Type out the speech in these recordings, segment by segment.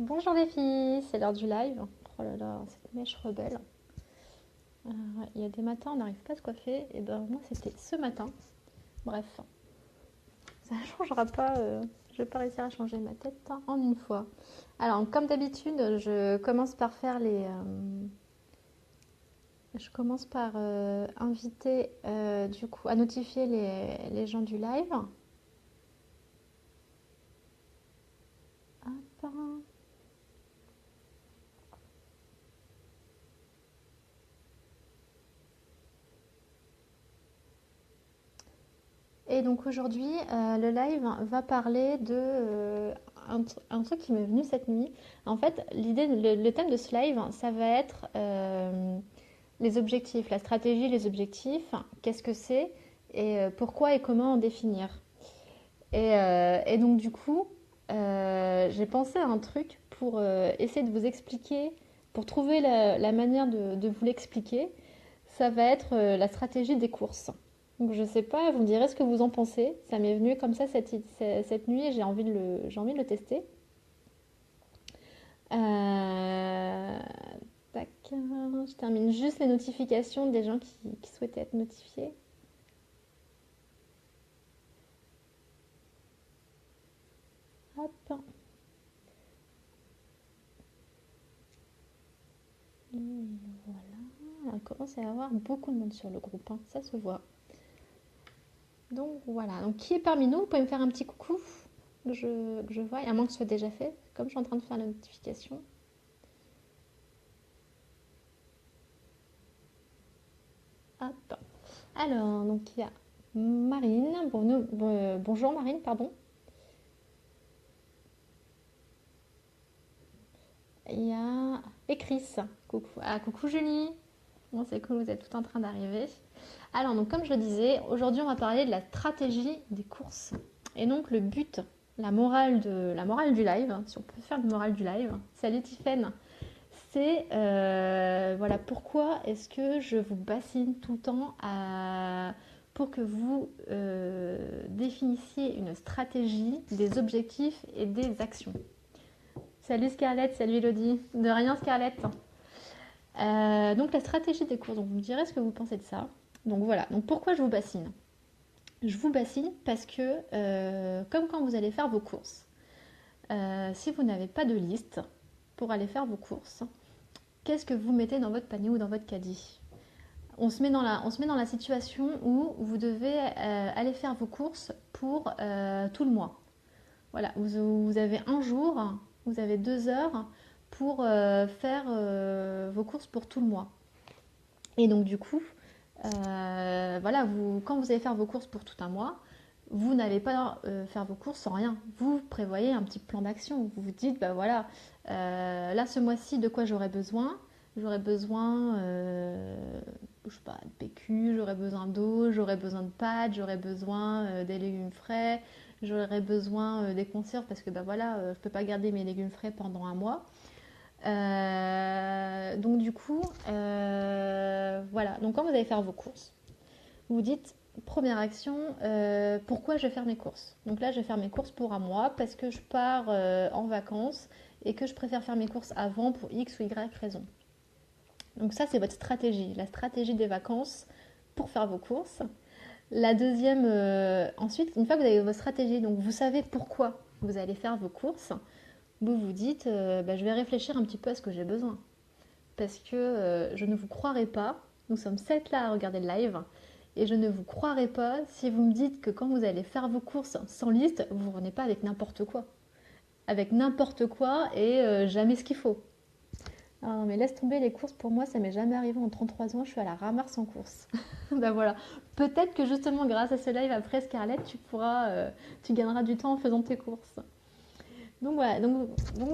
Bonjour les filles, c'est l'heure du live. Oh là là, cette mèche rebelle. Ouais, il y a des matins, on n'arrive pas à se coiffer. Et ben moi, c'était ce matin. Bref, ça ne changera pas. Je vais pas réussir à changer ma tête en une fois. Alors, comme d'habitude, je commence par faire je commence par inviter, du coup, à notifier les gens du live. Hop. Et donc aujourd'hui, le live va parler de un truc qui m'est venu cette nuit. En fait, le thème de ce live, ça va être les objectifs, la stratégie, les objectifs. Qu'est-ce que c'est et pourquoi et comment en définir. Et donc du coup, j'ai pensé à un truc pour essayer de vous expliquer, pour trouver la manière de vous l'expliquer. Ça va être la stratégie des courses. Donc je sais pas, vous me direz ce que vous en pensez. Ça m'est venu comme ça cette nuit et j'ai envie de le tester. Euh, tac, je termine juste les notifications des gens qui souhaitaient être notifiés. Hop. Et voilà. On commence à y avoir beaucoup de monde sur le groupe, hein. Ça se voit. Donc voilà. Donc qui est parmi nous? Vous pouvez me faire un petit coucou que je vois, à moins que ce soit déjà fait, comme je suis en train de faire la notification. Hop. Alors, donc il y a Marine. Bonjour Marine, pardon. Il y a et Chris. Coucou. Ah, coucou Julie. Bon, c'est cool, vous êtes tout en train d'arriver. Alors, donc comme je le disais, aujourd'hui on va parler de la stratégie des courses. Et donc le but, la morale du live, si on peut faire une morale du live. Salut Tiffaine. C'est voilà pourquoi est-ce que je vous bassine tout le temps pour que vous définissiez une stratégie, des objectifs et des actions. Salut Scarlett, salut Elodie. De rien Scarlett. Donc la stratégie des courses, donc vous me direz ce que vous pensez de ça. Donc voilà, donc pourquoi je vous bassine? Je vous bassine parce que, comme quand vous allez faire vos courses, si vous n'avez pas de liste pour aller faire vos courses, qu'est-ce que vous mettez dans votre panier ou dans votre caddie? On se met dans la situation où vous devez aller faire vos courses pour tout le mois. Voilà, vous avez un jour, vous avez 2 heures pour faire vos courses pour tout le mois. Et donc du coup, voilà, quand vous allez faire vos courses pour tout un mois, vous n'allez pas faire vos courses sans rien. Vous prévoyez un petit plan d'action. Vous vous dites, bah voilà, là ce mois-ci, de quoi j'aurai besoin? J'aurai besoin, je sais pas, de PQ, j'aurai besoin d'eau, j'aurai besoin de pâtes, j'aurai besoin des légumes frais, j'aurai besoin des conserves parce que bah voilà, je peux pas garder mes légumes frais pendant un mois. Donc du coup, voilà. Donc quand vous allez faire vos courses, vous vous dites, première action, pourquoi je vais faire mes courses? Donc là, je vais faire mes courses pour un mois parce que je pars en vacances et que je préfère faire mes courses avant pour X ou Y raison. Donc ça, c'est votre stratégie, la stratégie des vacances pour faire vos courses. La deuxième, ensuite, une fois que vous avez votre stratégie, donc vous savez pourquoi vous allez faire vos courses, vous vous dites, bah, je vais réfléchir un petit peu à ce que j'ai besoin. Parce que je ne vous croirai pas, nous sommes 7 là à regarder le live, et je ne vous croirai pas si vous me dites que quand vous allez faire vos courses sans liste, vous ne revenez pas avec n'importe quoi. Avec n'importe quoi et jamais ce qu'il faut. Ah, mais laisse tomber les courses, pour moi ça m'est jamais arrivé en 33 ans, je suis à la ramasse sans course. Ben voilà, peut-être que justement grâce à ce live après Scarlett, tu gagneras du temps en faisant tes courses. Donc voilà, donc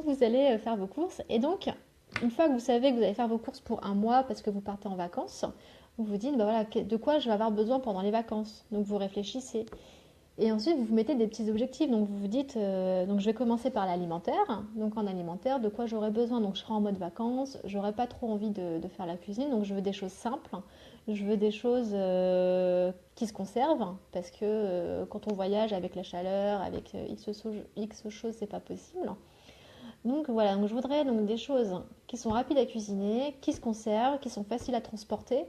vous allez faire vos courses. Et donc, une fois que vous savez que vous allez faire vos courses pour un mois parce que vous partez en vacances, vous vous dites, bah voilà, de quoi je vais avoir besoin pendant les vacances. Donc vous réfléchissez. Et ensuite, vous vous mettez des petits objectifs. Donc vous vous dites, donc je vais commencer par l'alimentaire. Donc en alimentaire, de quoi j'aurai besoin? Donc je serai en mode vacances, j'aurai pas trop envie de faire la cuisine. Donc je veux des choses simples. Je veux des choses qui se conservent parce que quand on voyage avec la chaleur, avec X choses, c'est pas possible. Donc voilà, donc je voudrais donc des choses qui sont rapides à cuisiner, qui se conservent, qui sont faciles à transporter,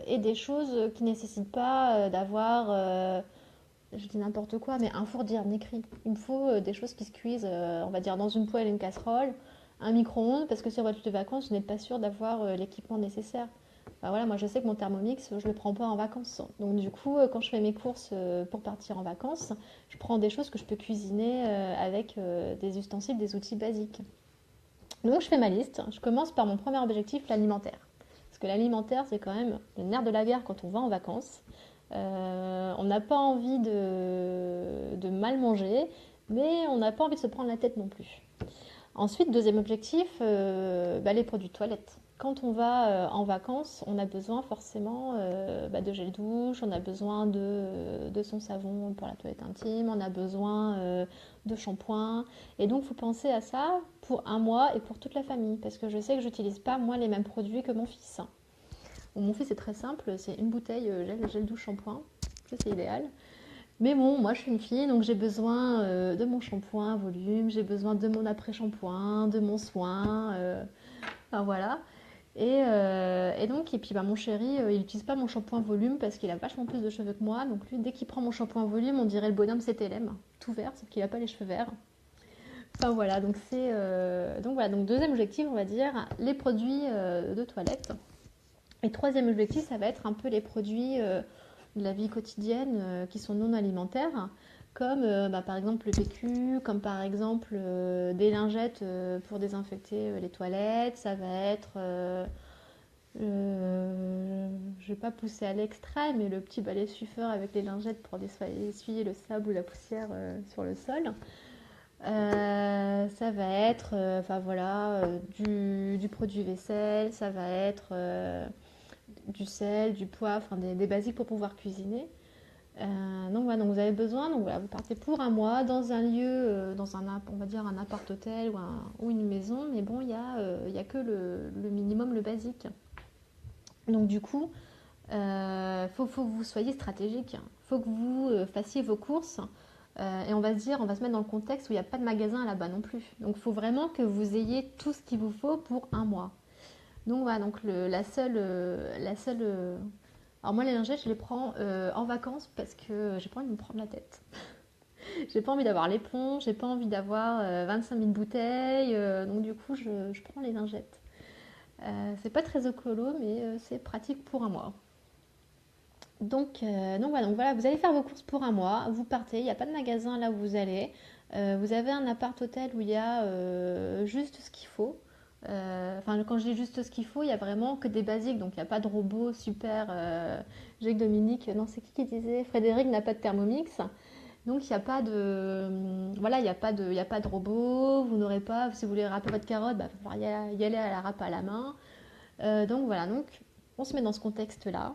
et des choses qui ne nécessitent pas d'avoir, je dis n'importe quoi, mais un four écrit. Il me faut des choses qui se cuisent, on va dire, dans une poêle et une casserole, un micro-ondes, parce que sur votre de vacances, vous n'êtes pas sûr d'avoir l'équipement nécessaire. Enfin, voilà, moi je sais que mon Thermomix, je le prends pas en vacances. Donc du coup, quand je fais mes courses pour partir en vacances, je prends des choses que je peux cuisiner avec des ustensiles, des outils basiques. Donc je fais ma liste. Je commence par mon premier objectif, l'alimentaire. Parce que l'alimentaire, c'est quand même le nerf de la guerre quand on va en vacances. On n'a pas envie de mal manger, mais on n'a pas envie de se prendre la tête non plus. Ensuite, deuxième objectif, les produits de toilette. Quand on va en vacances, on a besoin forcément de gel douche, on a besoin de son savon pour la toilette intime, on a besoin de shampoing. Et donc, il faut penser à ça pour un mois et pour toute la famille. Parce que je sais que j'utilise pas, moi, les mêmes produits que mon fils. Bon, mon fils, c'est très simple, c'est une bouteille gel douche shampoing. Ça, c'est idéal. Mais bon, moi je suis une fille, donc j'ai besoin de mon shampoing volume, j'ai besoin de mon après-shampoing, de mon soin, enfin voilà. Et donc, et puis mon chéri, il n'utilise pas mon shampoing volume parce qu'il a vachement plus de cheveux que moi. Donc lui, dès qu'il prend mon shampoing volume, on dirait le bonhomme CTLM, tout vert, sauf qu'il n'a pas les cheveux verts. Enfin voilà, donc donc deuxième objectif, on va dire, les produits de toilette. Et troisième objectif, ça va être un peu les produits de la vie quotidienne qui sont non alimentaires, comme par exemple le PQ, comme par exemple des lingettes pour désinfecter les toilettes. Ça va être, je vais pas pousser à l'extrême, mais le petit balai suffeur avec les lingettes pour essuyer le sable ou la poussière sur le sol. Ça va être, du produit vaisselle, ça va être du sel, du poivre, enfin des basiques pour pouvoir cuisiner. Donc voilà, donc vous avez besoin, donc voilà, vous partez pour un mois dans un lieu, on va dire un appart-hôtel ou une maison, mais bon, il y a que le minimum, le basique. Donc du coup, faut que vous soyez stratégique, faut que vous fassiez vos courses. Et on va se mettre dans le contexte où il n'y a pas de magasin là-bas non plus. Donc il faut vraiment que vous ayez tout ce qu'il vous faut pour un mois. Donc voilà, donc alors moi les lingettes je les prends en vacances parce que j'ai pas envie de me prendre la tête. J'ai pas envie d'avoir l'éponge, j'ai pas envie d'avoir 25 000 bouteilles, donc du coup je prends les lingettes. C'est pas très écolo mais c'est pratique pour un mois. Donc voilà, vous allez faire vos courses pour un mois, vous partez, il n'y a pas de magasin là où vous allez, vous avez un appart-hôtel où il y a juste ce qu'il faut. Enfin, quand je dis juste ce qu'il faut, il y a vraiment que des basiques, donc il n'y a pas de robot super. J'ai que Dominique, non, c'est qui disait Frédéric n'a pas de Thermomix, donc il n'y a pas de, voilà, il y a pas de robot. Vous n'aurez pas, si vous voulez râper votre carotte, il va falloir y aller à la râpe à la main. Donc voilà, donc on se met dans ce contexte-là.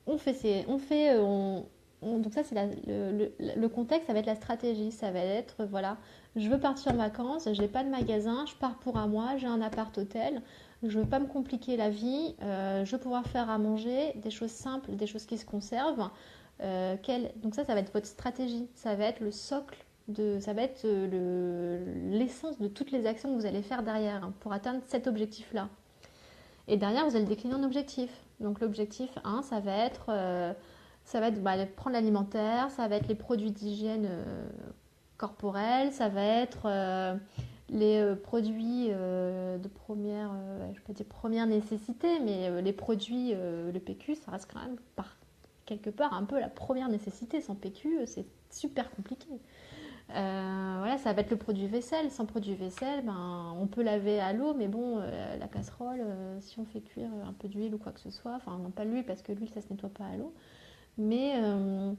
Donc ça c'est le contexte, ça va être la stratégie, ça va être voilà, je veux partir en vacances, j'ai pas de magasin, je pars pour un mois, j'ai un appart hôtel, je veux pas me compliquer la vie, je veux pouvoir faire à manger, des choses simples, des choses qui se conservent. Donc ça va être votre stratégie, ça va être le socle ça va être l'essence de toutes les actions que vous allez faire derrière pour atteindre cet objectif-là. Et derrière, vous allez décliner en objectif. Donc l'objectif 1, ça va être prendre l'alimentaire, ça va être les produits d'hygiène corporelle, ça va être les produits de première, je vais pas dire première nécessité, mais les produits, le PQ, ça reste quand même quelque part un peu la première nécessité. Sans PQ, c'est super compliqué. Voilà, ça va être le produit vaisselle. Sans produit vaisselle, on peut laver à l'eau, mais bon, la casserole, si on fait cuire un peu d'huile ou quoi que ce soit, enfin non pas l'huile parce que l'huile ça se nettoie pas à l'eau, mais, euh,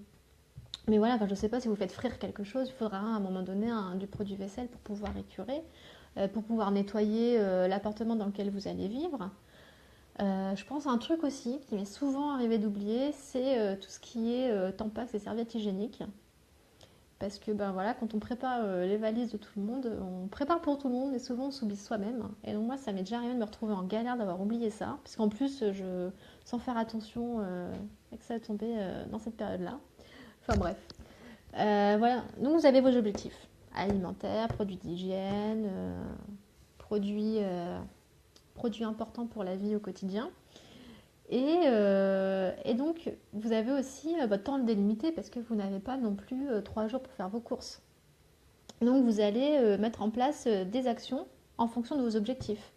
mais voilà, enfin, je sais pas si vous faites frire quelque chose, il faudra à un moment donné du produit vaisselle pour pouvoir écurer, pour pouvoir nettoyer l'appartement dans lequel vous allez vivre. Je pense à un truc aussi qui m'est souvent arrivé d'oublier, c'est tout ce qui est Tampax et serviettes hygiéniques. Parce que voilà, quand on prépare les valises de tout le monde, on prépare pour tout le monde, mais souvent on s'oublie soi-même. Et donc moi, ça m'est déjà arrivé de me retrouver en galère d'avoir oublié ça, parce qu'en plus, sans faire attention, que ça a tombé dans cette période-là. Enfin bref. Voilà, donc vous avez vos objectifs alimentaires, produits d'hygiène, produits importants pour la vie au quotidien. Et donc, vous avez aussi votre temps délimité parce que vous n'avez pas non plus 3 jours pour faire vos courses. Donc, vous allez mettre en place des actions en fonction de vos objectifs.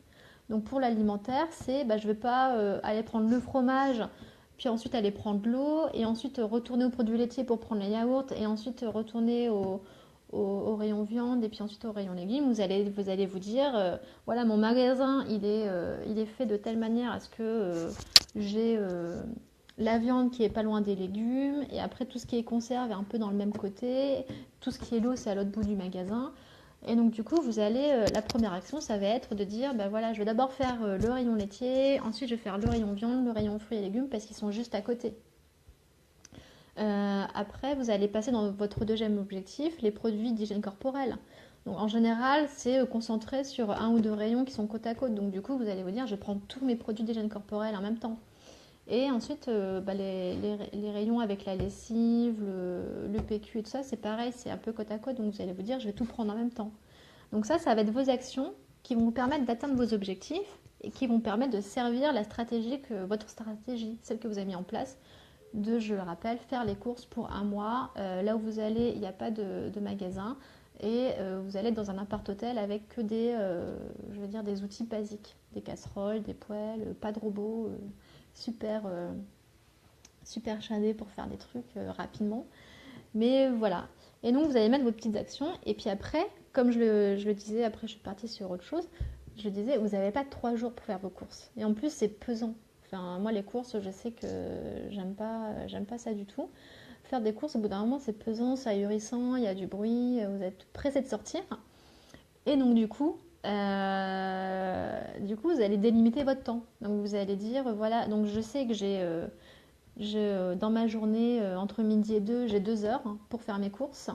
Donc, pour l'alimentaire, c'est je ne vais pas aller prendre le fromage, puis ensuite aller prendre de l'eau, et ensuite retourner aux produits laitiers pour prendre les yaourts, et ensuite retourner au rayon viande, et puis ensuite au rayon légumes. Vous allez vous dire, voilà, mon magasin, il est fait de telle manière à ce que j'ai la viande qui est pas loin des légumes, et après tout ce qui est conserve est un peu dans le même côté, tout ce qui est l'eau c'est à l'autre bout du magasin. Et donc du coup vous allez, la première action ça va être de dire, voilà, je vais d'abord faire le rayon laitier, ensuite je vais faire le rayon viande, le rayon fruits et légumes parce qu'ils sont juste à côté. Après vous allez passer dans votre deuxième objectif, les produits d'hygiène corporelle. Donc en général, c'est concentré sur un ou deux rayons qui sont côte à côte. Donc du coup, vous allez vous dire, je vais prendre tous mes produits d'hygiène corporelle en même temps. Et ensuite, les rayons avec la lessive, le PQ et tout ça, c'est pareil, c'est un peu côte à côte. Donc vous allez vous dire, je vais tout prendre en même temps. Donc ça va être vos actions qui vont vous permettre d'atteindre vos objectifs et qui vont permettre de servir votre stratégie, celle que vous avez mis en place, de, je le rappelle, faire les courses pour un mois. Là où vous allez, il n'y a pas de magasin. Et vous allez être dans un appart-hôtel avec que des outils basiques. Des casseroles, des poêles, pas de robots, super shadés pour faire des trucs rapidement. Mais voilà. Et donc vous allez mettre vos petites actions. Et puis après, comme je le disais, après je suis partie sur autre chose, je disais, vous n'avez pas 3 jours pour faire vos courses. Et en plus, c'est pesant. Enfin, moi, les courses, je sais que j'aime pas ça du tout. Faire des courses, au bout d'un moment, c'est pesant, c'est ahurissant, il y a du bruit, vous êtes pressé de sortir. Et donc, du coup, vous allez délimiter votre temps. Donc, vous allez dire, voilà, donc je sais que dans ma journée, entre midi et 2, j'ai 2 heures pour faire mes courses.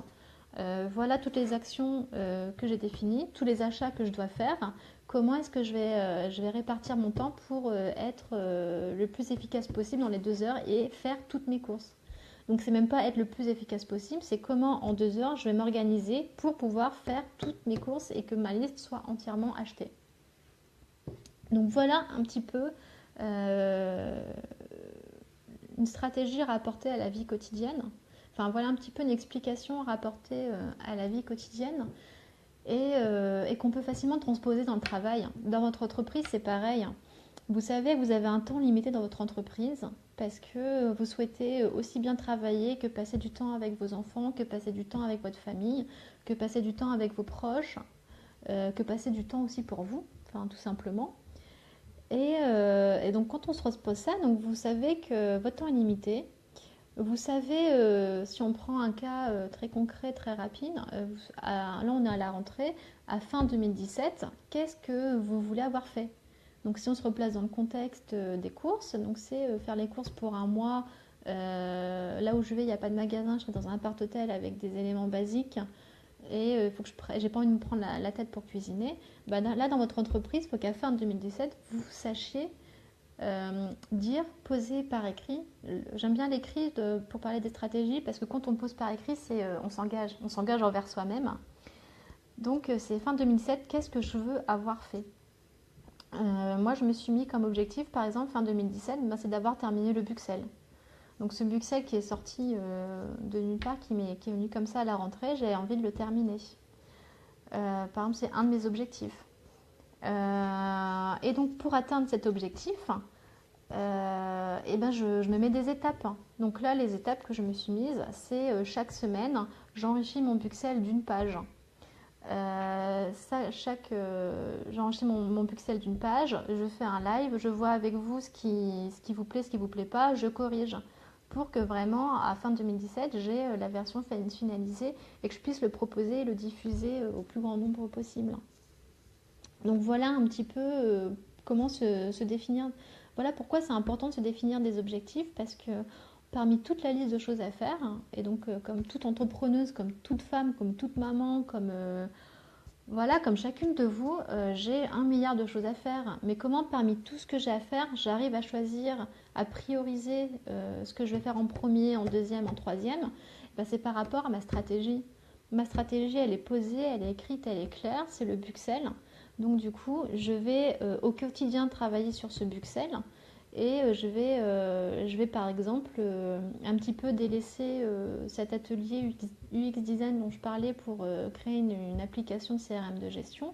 Voilà toutes les actions que j'ai définies, tous les achats que je dois faire. Comment est-ce que je vais répartir mon temps pour être le plus efficace possible dans les 2 heures et faire toutes mes courses. Donc c'est même pas être le plus efficace possible, c'est comment en 2 heures je vais m'organiser pour pouvoir faire toutes mes courses et que ma liste soit entièrement achetée. Donc voilà un petit peu une stratégie rapportée à la vie quotidienne. Enfin voilà un petit peu une explication rapportée à la vie quotidienne et qu'on peut facilement transposer dans le travail. Dans votre entreprise, c'est pareil. Vous savez, vous avez un temps limité dans votre entreprise parce que vous souhaitez aussi bien travailler que passer du temps avec vos enfants, que passer du temps avec votre famille, que passer du temps avec vos proches, que passer du temps aussi pour vous, enfin tout simplement. Et donc quand on se repose ça, donc vous savez que votre temps est limité. Vous savez, si on prend un cas très concret, très rapide, là on est à la rentrée, à fin 2017, qu'est-ce que vous voulez avoir fait? Donc si on se replace dans le contexte des courses, donc c'est faire les courses pour un mois. Là où je vais, il n'y a pas de magasin, je serai dans un appart-hôtel avec des éléments basiques et faut que j'ai pas envie de me prendre la tête pour cuisiner. Là, dans votre entreprise, il faut qu'à fin 2017, vous sachiez dire, poser par écrit. J'aime bien l'écrit pour parler des stratégies parce que quand on pose par écrit, on s'engage envers soi-même. Donc c'est fin 2017, qu'est-ce que je veux avoir fait? Moi, je me suis mis comme objectif, par exemple, fin 2017, c'est d'avoir terminé le Buxel. Donc ce Buxel qui est sorti de nulle part, qui est venu comme ça à la rentrée, j'ai envie de le terminer. Par exemple, c'est un de mes objectifs. Et donc pour atteindre cet objectif, je me mets des étapes. Donc là, les étapes que je me suis mises, c'est chaque semaine, j'enrichis mon Buxel d'une page. J'enrichis mon pixel d'une page, je fais un live, je vois avec vous ce qui vous plaît, ce qui vous plaît pas, je corrige pour que vraiment à fin 2017 j'ai la version finalisée et que je puisse le proposer et le diffuser au plus grand nombre possible. Donc voilà un petit peu comment se définir. Voilà pourquoi c'est important de se définir des objectifs parce que parmi toute la liste de choses à faire, et donc comme toute entrepreneuse, comme toute femme, comme toute maman, comme chacune de vous, j'ai 1 milliard de choses à faire. Mais comment parmi tout ce que j'ai à faire, j'arrive à choisir, à prioriser ce que je vais faire en premier, en deuxième, en troisième? Bah, c'est par rapport à ma stratégie. Ma stratégie, elle est posée, elle est écrite, elle est claire, c'est le Buxel. Donc du coup, je vais au quotidien travailler sur ce Buxel et je vais par exemple un petit peu délaisser cet atelier UX Design dont je parlais pour créer une application de CRM de gestion.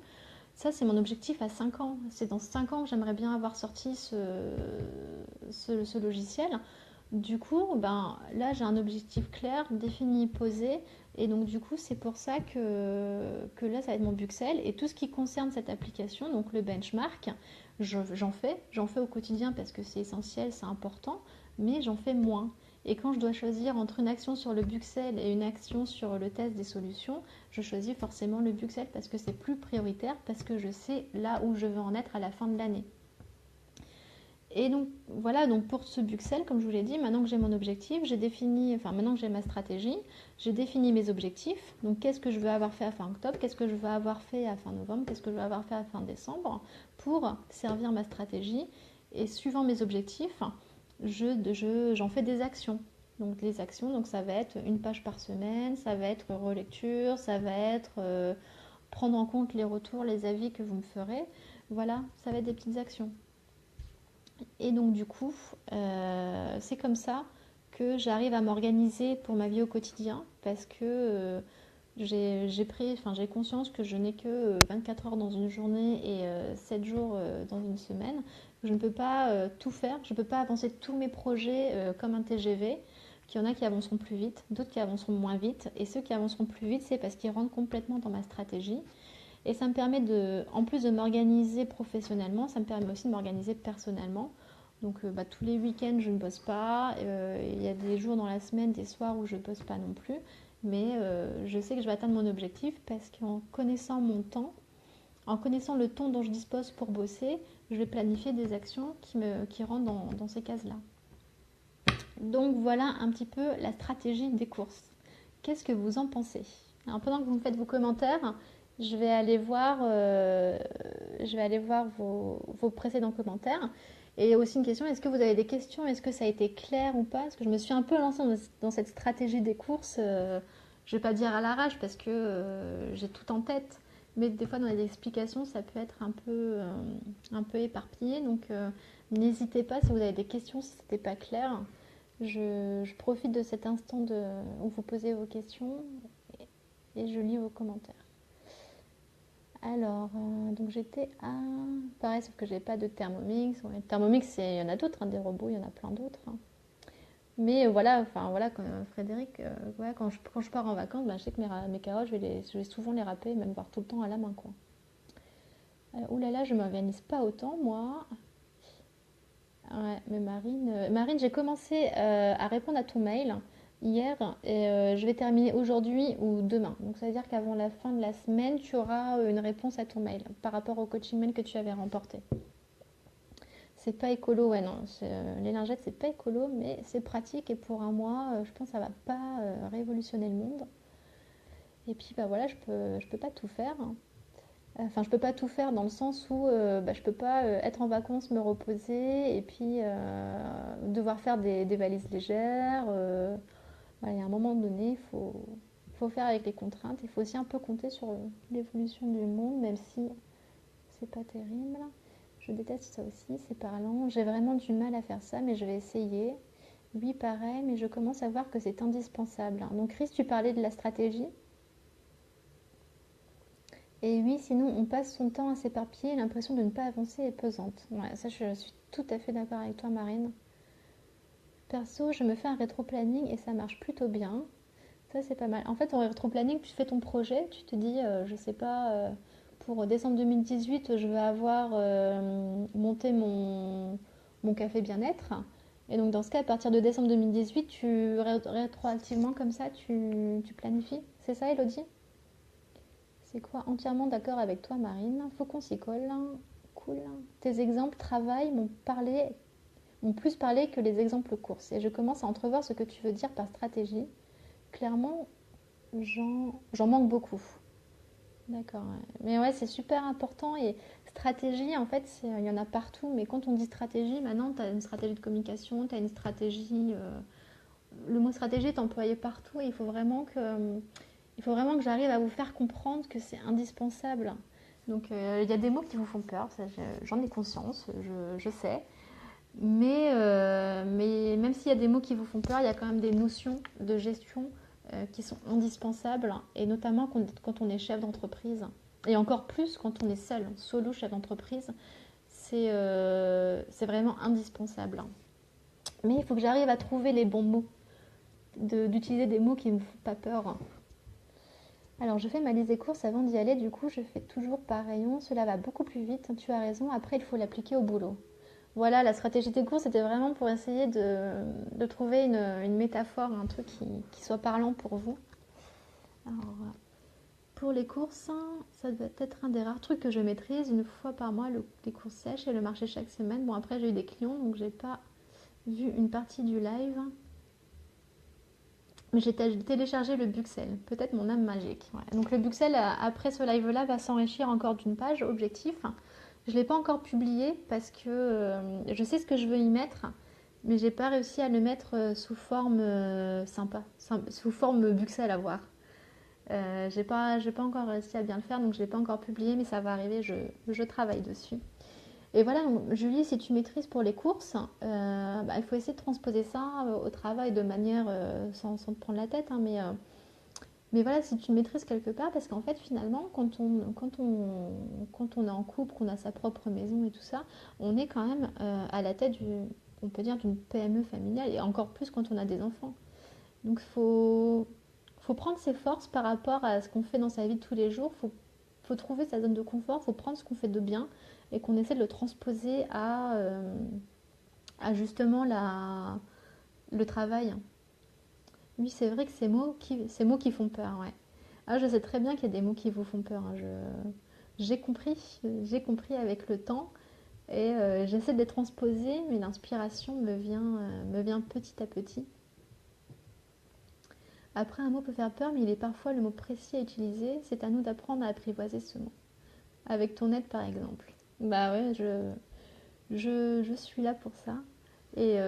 Ça, c'est mon objectif à 5 ans. C'est dans 5 ans que j'aimerais bien avoir sorti ce logiciel. Du coup, ben, là, j'ai un objectif clair, défini, posé. Et donc, du coup, c'est pour ça que là, ça va être mon Buxel. Et tout ce qui concerne cette application, donc le benchmark, j'en fais au quotidien parce que c'est essentiel, c'est important, mais j'en fais moins. Et quand je dois choisir entre une action sur le Buxel et une action sur le test des solutions, je choisis forcément le Buxel parce que c'est plus prioritaire, parce que je sais là où je veux en être à la fin de l'année. Et donc voilà, donc pour ce Buxel, comme je vous l'ai dit, maintenant que j'ai mon objectif, maintenant que j'ai ma stratégie, j'ai défini mes objectifs. Donc qu'est-ce que je veux avoir fait à fin octobre, qu'est-ce que je veux avoir fait à fin novembre, qu'est-ce que je veux avoir fait à fin décembre pour servir ma stratégie. Et suivant mes objectifs, j'en fais des actions. Donc les actions, donc ça va être une page par semaine, ça va être relecture, ça va être prendre en compte les retours, les avis que vous me ferez. Voilà, ça va être des petites actions. Et donc du coup, c'est comme ça que j'arrive à m'organiser pour ma vie au quotidien parce que j'ai conscience que je n'ai que 24 heures dans une journée et 7 jours dans une semaine. Je ne peux pas tout faire, je ne peux pas avancer tous mes projets comme un TGV. Il y en a qui avanceront plus vite, d'autres qui avanceront moins vite. Et ceux qui avanceront plus vite, c'est parce qu'ils rentrent complètement dans ma stratégie. Et ça me permet en plus de m'organiser professionnellement, ça me permet aussi de m'organiser personnellement. Donc tous les week-ends, je ne bosse pas. Il y a des jours dans la semaine, des soirs où je ne bosse pas non plus. Mais je sais que je vais atteindre mon objectif parce qu'en connaissant mon temps, en connaissant le temps dont je dispose pour bosser, je vais planifier des actions qui rentrent dans ces cases-là. Donc voilà un petit peu la stratégie des courses. Qu'est-ce que vous en pensez? Alors pendant que vous me faites vos commentaires, je vais aller voir, vos précédents commentaires. Et il y a aussi une question, est-ce que vous avez des questions? Est-ce que ça a été clair ou pas? Parce que je me suis un peu lancée dans cette stratégie des courses. Je ne vais pas dire à l'arrache parce que j'ai tout en tête. Mais des fois, dans les explications, ça peut être un peu éparpillé. Donc, n'hésitez pas si vous avez des questions, si ce n'était pas clair. Je profite de cet instant où vous posez vos questions et je lis vos commentaires. Alors, donc j'étais à... Pareil, sauf que j'ai pas de Thermomix. Ouais, Thermomix, il y en a d'autres, hein, des robots, il y en a plein d'autres. Hein. Mais voilà, comme Frédéric, ouais, quand je pars en vacances, je sais que mes carottes, je vais souvent les râper, même voir tout le temps à la main, quoi. Oulala, je m'organise pas autant, moi. Ouais, mais Marine, j'ai commencé à répondre à ton mail hier et je vais terminer aujourd'hui ou demain. Donc ça veut dire qu'avant la fin de la semaine, tu auras une réponse à ton mail par rapport au coaching mail que tu avais remporté. C'est pas écolo, ouais, non. Les lingettes, c'est pas écolo, mais c'est pratique et pour un mois, je pense que ça va pas révolutionner le monde. Et puis, bah voilà, je peux pas tout faire. Enfin, je peux pas tout faire dans le sens où je peux pas être en vacances, me reposer et puis devoir faire des valises légères. Voilà, il y a un moment donné, faut faire avec les contraintes. Il faut aussi un peu compter sur l'évolution du monde, même si c'est pas terrible. Je déteste ça aussi, c'est parlant. J'ai vraiment du mal à faire ça, mais je vais essayer. Oui, pareil, mais je commence à voir que c'est indispensable. Donc, Chris, tu parlais de la stratégie. Et oui, sinon on passe son temps à s'éparpiller, l'impression de ne pas avancer est pesante. Ouais, ça je suis tout à fait d'accord avec toi Marine. Perso, je me fais un rétro-planning et ça marche plutôt bien. Ça c'est pas mal. En fait, en rétro-planning, tu fais ton projet, tu te dis, je sais pas, pour décembre 2018, je vais avoir monté mon café bien-être. Et donc dans ce cas, à partir de décembre 2018, rétroactivement comme ça, tu planifies. C'est ça Elodie? C'est quoi? Entièrement d'accord avec toi, Marine. Faut qu'on s'y colle. Cool. Tes exemples travail m'ont plus parlé que les exemples courses. Et je commence à entrevoir ce que tu veux dire par stratégie. Clairement, j'en manque beaucoup. D'accord. Ouais. Mais ouais, c'est super important. Et stratégie, en fait, il y en a partout. Mais quand on dit stratégie, maintenant, tu as une stratégie de communication, tu as une stratégie le mot stratégie est employé partout et il faut vraiment que j'arrive à vous faire comprendre que c'est indispensable. Donc il y a des mots qui vous font peur, ça, j'en ai conscience, je sais. Mais même s'il y a des mots qui vous font peur, il y a quand même des notions de gestion qui sont indispensables, et notamment quand on est chef d'entreprise, et encore plus quand on est seul, solo chef d'entreprise, c'est vraiment indispensable. Mais il faut que j'arrive à trouver les bons mots, d'utiliser des mots qui ne me font pas peur. Alors je fais ma liste des courses avant d'y aller, du coup je fais toujours par rayon, cela va beaucoup plus vite, tu as raison, après il faut l'appliquer au boulot. Voilà, la stratégie des courses, c'était vraiment pour essayer de trouver une métaphore, un truc qui soit parlant pour vous. Alors, pour les courses, ça doit être un des rares trucs que je maîtrise, une fois par mois, les courses sèches et le marché chaque semaine. Bon, après j'ai eu des clients, donc j'ai pas vu une partie du live. Mais j'ai téléchargé le Buxel, peut-être mon âme magique. Ouais. Donc le Buxel, après ce live-là, va s'enrichir encore d'une page objectif. Je ne l'ai pas encore publié parce que je sais ce que je veux y mettre, mais j'ai pas réussi à le mettre sous forme sympa, sous forme Buxel à voir. J'ai pas encore réussi à bien le faire, donc je ne l'ai pas encore publié, mais ça va arriver, je travaille dessus. Et voilà, donc, Julie, si tu maîtrises pour les courses, il faut essayer de transposer ça au travail de manière sans te prendre la tête, hein, mais voilà, si tu maîtrises quelque part, parce qu'en fait, finalement, quand on est en couple, qu'on a sa propre maison et tout ça, on est quand même à la tête, on peut dire, d'une PME familiale, et encore plus quand on a des enfants. Donc, faut prendre ses forces par rapport à ce qu'on fait dans sa vie de tous les jours. Faut trouver sa zone de confort, faut prendre ce qu'on fait de bien et qu'on essaie de le transposer à justement le travail. Oui, c'est vrai que ces mots qui font peur, ouais. Ah, je sais très bien qu'il y a des mots qui vous font peur, hein. J'ai compris avec le temps et j'essaie de les transposer, mais l'inspiration me vient petit à petit. Après, un mot peut faire peur, mais il est parfois le mot précis à utiliser. C'est à nous d'apprendre à apprivoiser ce mot. Avec ton aide, par exemple. Bah ouais, je suis là pour ça. Et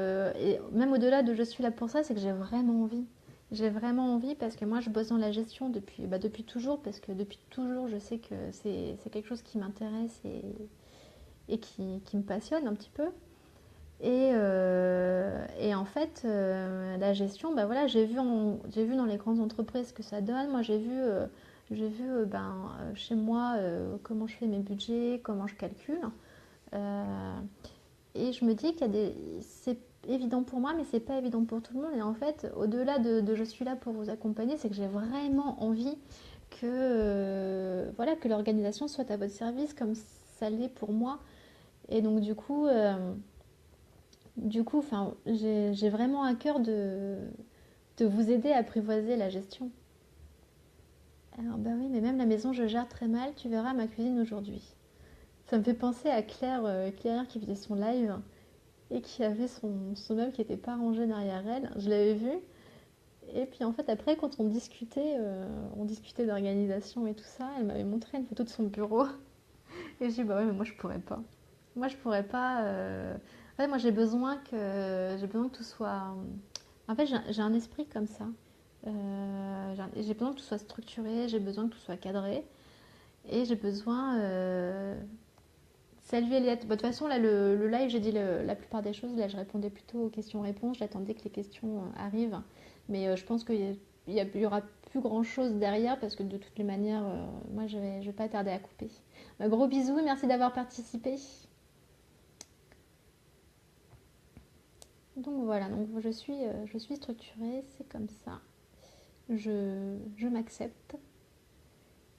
même au-delà de je suis là pour ça, c'est que j'ai vraiment envie. J'ai vraiment envie parce que moi, je bosse dans la gestion depuis toujours, parce que depuis toujours, je sais que c'est quelque chose qui m'intéresse et qui me passionne un petit peu. Et en fait, la gestion, bah voilà, j'ai vu dans les grandes entreprises ce que ça donne. Moi, chez moi comment je fais mes budgets, comment je calcule. Euh, et je me dis c'est évident pour moi, mais c'est pas évident pour tout le monde. Et en fait, au-delà de je suis là pour vous accompagner, c'est que j'ai vraiment envie voilà, que l'organisation soit à votre service comme ça l'est pour moi. Et donc enfin, j'ai vraiment à cœur de vous aider à apprivoiser la gestion. Alors bah oui, mais même la maison, je gère très mal. Tu verras ma cuisine aujourd'hui. Ça me fait penser à Claire qui faisait son live et qui avait son meuble qui n'était pas rangé derrière elle. Je l'avais vu. Et puis en fait, après, quand on discutait d'organisation et tout ça, elle m'avait montré une photo de son bureau. Et je dis, bah ouais, mais moi je pourrais pas. Moi je pourrais pas. Ouais, moi j'ai besoin que tout soit. En fait, j'ai un esprit comme ça. J'ai besoin que tout soit structuré, j'ai besoin que tout soit cadré. Et j'ai besoin. Salut Eliette. Bah, de toute façon, là, le live, j'ai dit la plupart des choses. Là, je répondais plutôt aux questions-réponses. J'attendais que les questions arrivent. Mais je pense qu'il y aura plus grand-chose derrière parce que de toutes les manières, moi, je vais pas tarder à couper. Bah, gros bisous, merci d'avoir participé. Donc voilà, donc je suis structurée, c'est comme ça. Je m'accepte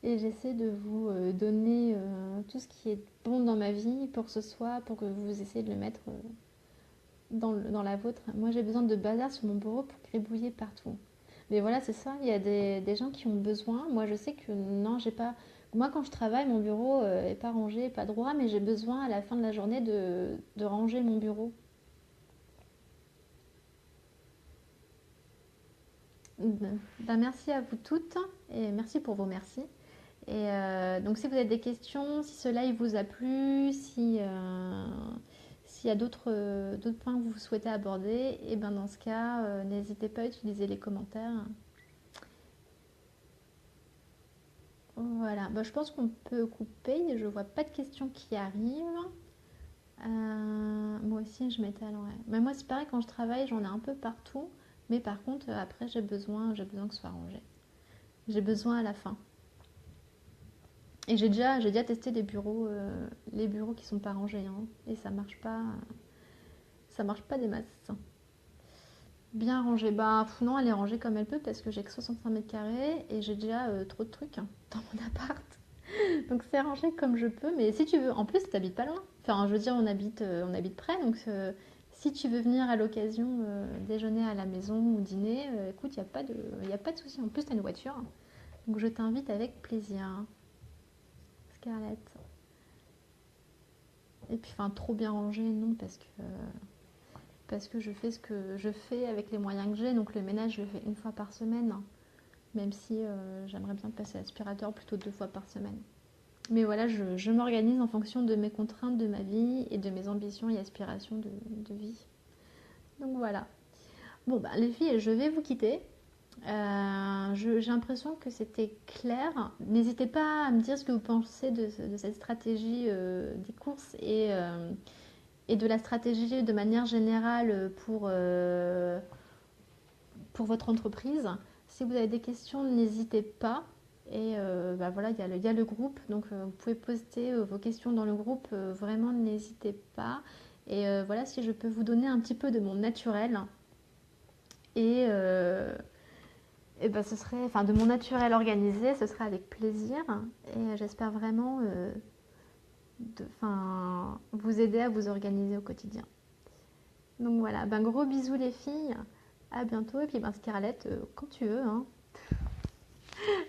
et j'essaie de vous donner tout ce qui est bon dans ma vie pour que vous essayez de le mettre dans la vôtre. Moi j'ai besoin de bazar sur mon bureau pour gribouiller partout. Mais voilà, c'est ça, il y a des gens qui ont besoin. Moi je sais que non, j'ai pas. Moi quand je travaille, mon bureau est pas rangé, pas droit, mais j'ai besoin à la fin de la journée de ranger mon bureau. Ben, merci à vous toutes et merci pour vos merci. Et donc si vous avez des questions, si ce live vous a plu, s'il y a d'autres points que vous souhaitez aborder, et ben dans ce cas, n'hésitez pas à utiliser les commentaires. Voilà, bah, je pense qu'on peut couper. Je vois pas de questions qui arrivent. Moi aussi, je m'étais à l'envers. Mais moi, c'est pareil, quand je travaille, j'en ai un peu partout. Mais par contre, après, j'ai besoin que ce soit rangé. J'ai besoin à la fin. Et j'ai déjà testé les bureaux qui sont pas rangés, hein, et ça marche pas des masses. Bien rangé, bah non, elle est rangée comme elle peut parce que j'ai que 65 mètres carrés et j'ai déjà trop de trucs, hein, dans mon appart. Donc c'est rangé comme je peux, mais si tu veux, en plus t'habites pas loin. Enfin, je veux dire, on habite près, donc si tu veux venir à l'occasion déjeuner à la maison ou dîner, écoute, il y a pas de souci. En plus, t'as une voiture, donc je t'invite avec plaisir, Scarlett. Et puis, enfin, trop bien rangé, non, parce que je fais ce que je fais avec les moyens que j'ai. Donc le ménage, je le fais une fois par semaine, même si j'aimerais bien passer à l'aspirateur plutôt 2 fois par semaine. Mais voilà, je m'organise en fonction de mes contraintes de ma vie et de mes ambitions et aspirations de vie. Donc voilà. Bon, bah, les filles, je vais vous quitter. J'ai l'impression que c'était clair. N'hésitez pas à me dire ce que vous pensez de cette stratégie des courses et de la stratégie de manière générale pour votre entreprise. Si vous avez des questions, n'hésitez pas. Et bah voilà, il y a le groupe, donc vous pouvez poster vos questions dans le groupe. Vraiment, n'hésitez pas. Et voilà, si je peux vous donner un petit peu de mon naturel et ben ce serait, enfin de mon naturel organisé, ce serait avec plaisir. Et j'espère vraiment vous aider à vous organiser au quotidien. Donc voilà, ben gros bisous les filles, à bientôt. Et puis ben Scarlett, quand tu veux, hein.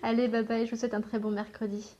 Allez, bye bye, je vous souhaite un très bon mercredi.